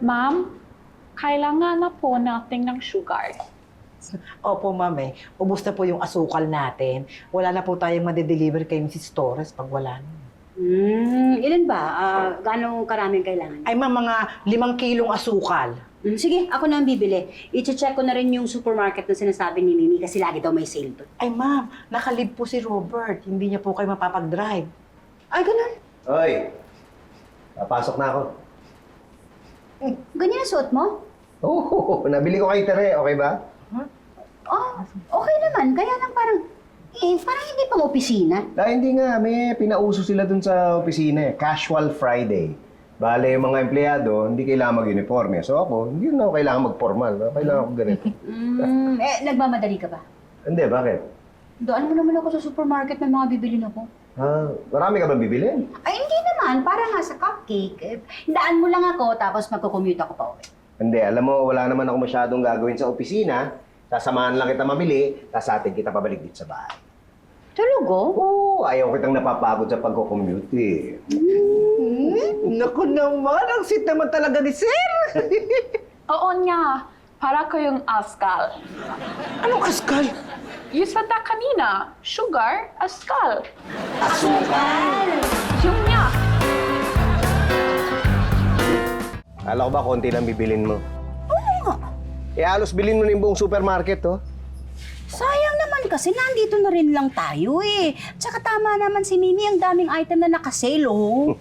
Ma'am, kailangan na po natin ng sugar. Opo, ma'am eh. Ubus na po yung asukal natin. Wala na po tayong madedeliver kay Mrs. Torres pag wala na. Ilan ba? Gano'ng karaming kailangan? Ay, ma'am, mga 5 kilong asukal. Sige, ako na ang bibili. I-check ko na rin yung supermarket na sinasabi ni Mimi kasi lagi daw may sale doon. Ay, ma'am, nakalib po si Robert. Hindi niya po kayo mapapag-drive. Ay, ganun. Hoy! Papasok na ako. Ganyan ang suot mo? Oo, nabili ko kay Tere. Okay ba? Okay naman. Kaya lang parang hindi pang opisina. Hindi nga. May pinauso sila dun sa opisina eh. Casual Friday. Bale, yung mga empleyado, hindi kailangan mag-uniforme. So ako, hindi na ako kailangan mag-formal. Kailangan ako ganito. Nagmamadali ka ba? Hindi, bakit? Doon mo naman ako sa supermarket, may mga bibilin ako. Marami ka ba bibilin? Ay, hindi naman. Para nga sa cupcake. Daan mo lang ako, tapos magko-commute ako pa uwi. Hindi, alam mo, wala naman ako masyadong gagawin sa opisina. Sasamahan lang kita mamili, tapos atin kita pabalik dito sa bahay. Talaga? Oo, ayaw kitang napapagod sa pagko-commute eh. Naku naman, ang sweet naman talaga ni Sir. Oo nga, para kayong askal. Anong askal? Yung sa kanina, sugar, askal. Asukal! Yung nga. Kala ko ba konti lang bibilin mo? Oo nga. Halos bilhin mo na yung buong supermarket, oh. Sayang naman kasi nandito na rin lang tayo eh. Tsaka tama naman si Mimi, ang daming item na nakasale, oh.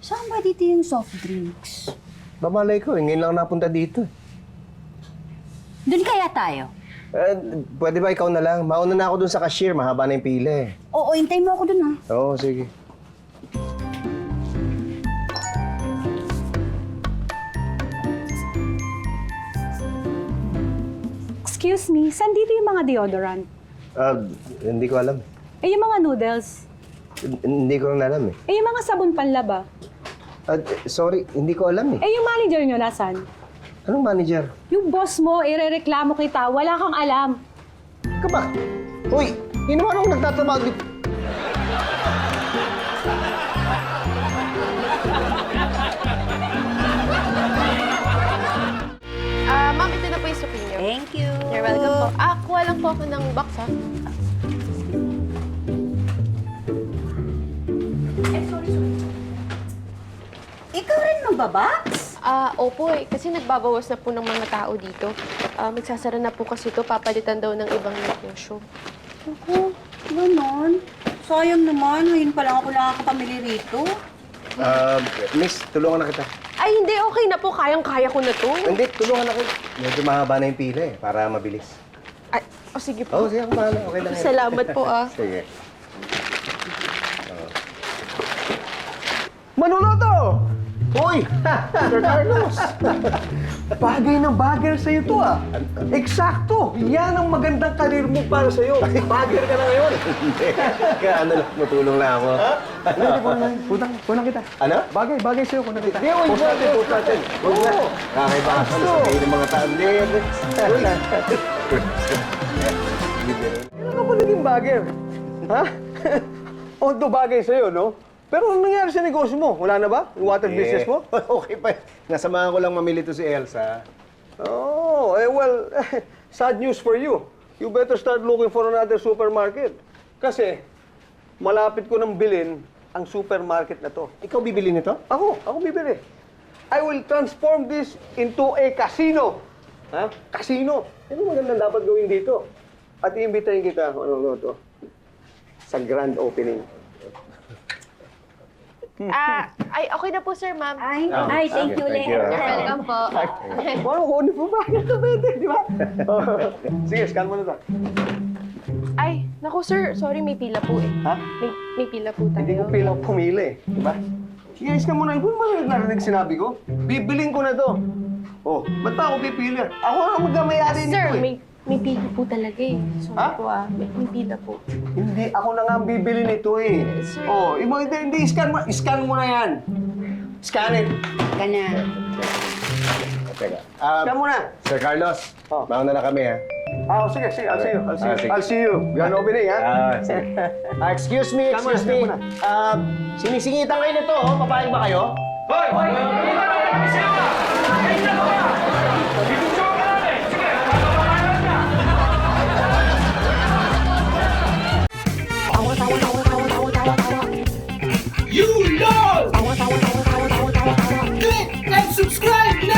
Saan ba dito yung soft drinks? Bamalay ko, ngayon lang napunta dito. Doon kaya tayo? Pwede ba ikaw na lang? Mauna na ako dun sa cashier, mahaba na yung pila eh. Oo, hintay mo ako doon ha. Oo, sige. Excuse me, saan dito yung mga deodorant? Hindi ko alam. Yung mga noodles? Hindi ko rin alam eh. Yung mga sabon panlaba? Sorry, hindi ko alam eh. Yung manager nyo, nasaan? Anong manager? Yung boss mo, irereklamo kita, wala kang alam. Ka ba? Uy, hindi naman ako nagtatrabaho dito. Ma'am, ito na po yung suki niyo. Thank you. You're welcome po. Kuha lang po ako ng box, ha? Ikaw rin magbabox? Opo eh. Kasi nagbabawas na po ng mga tao dito. Magsasara na po kasi ito. Papalitan daw ng ibang negosyo. Ako, ganon. Sayang naman, ngayon pa lang ako nakakapamili rito. Miss, tulungan na kita. Ay, hindi. Okay na po. Kayang-kaya ko na to. Hindi, tulungan na kita. Medyo mahaba na yung pila eh, para mabilis. Ay, sige po. Sige, ako bahala. Okay lang yan. Salamat po, Sige. Manuluto! Uy! Sir Carlos! Bagay ng bagay sa'yo to ah. Eksakto! Yan ang magandang karir mo para sa'yo. Bagay ka na ngayon. Kaya ano lang, matulong lang ako. Punang kita. Ano? Bagay sa'yo, kunang kita. Hindi, post natin. Huwag na. Kakaibasan na sabihin ng mga tao. Ano ka ba naging bagay? Ha? Although bagay sa'yo, no? Pero anong nangyari sa negosyo mo? Wala na ba? Yung water business mo? Okay pa. Nasamahan ko lang mamili to si Elsa. Oh, well, sad news for you. You better start looking for another supermarket. Kasi, malapit ko nang bilhin ang supermarket na to. Ikaw bibili nito? Ako bibili. I will transform this into a casino. Ha? Casino. Ano magandang dapat gawin dito? At iimbitahin kita, to? Sa grand opening. Ay, okay na po, sir, ma'am. Ay, thank you ulit. You're welcome po. Wow, kunin mo ba? Ito pwede, di ba? Sige, scan mo na to. Ay, naku, sir. Sorry, may pila po eh. Ha? May pila po tayo. Hindi ko pilang pumili, di ba? Sige, scan mo na. Hindi mo narinig sinabi ko. Bibiling ko na to. Oh, ba't pa ako pipili? Ako ang magkamayari nito Sir, eh. may pila po talaga eh. Sorry Ha? po may pila po. Hindi, ako na nga ang bibili nito eh. Sir. Oh, hindi, scan mo na yan. Scan it. Ka na. Teka. Scan mo na. Sir Carlos, Oh. mauna na kami ha. Sige, I'll see you. Sige. I'll see you. Grand opening, ha? Sige. Excuse me, Scan mo na, excuse me. scan mo na. Sinisingitan kayo nito, oh. Papayag ba kayo? Hoy! Idol! Click and subscribe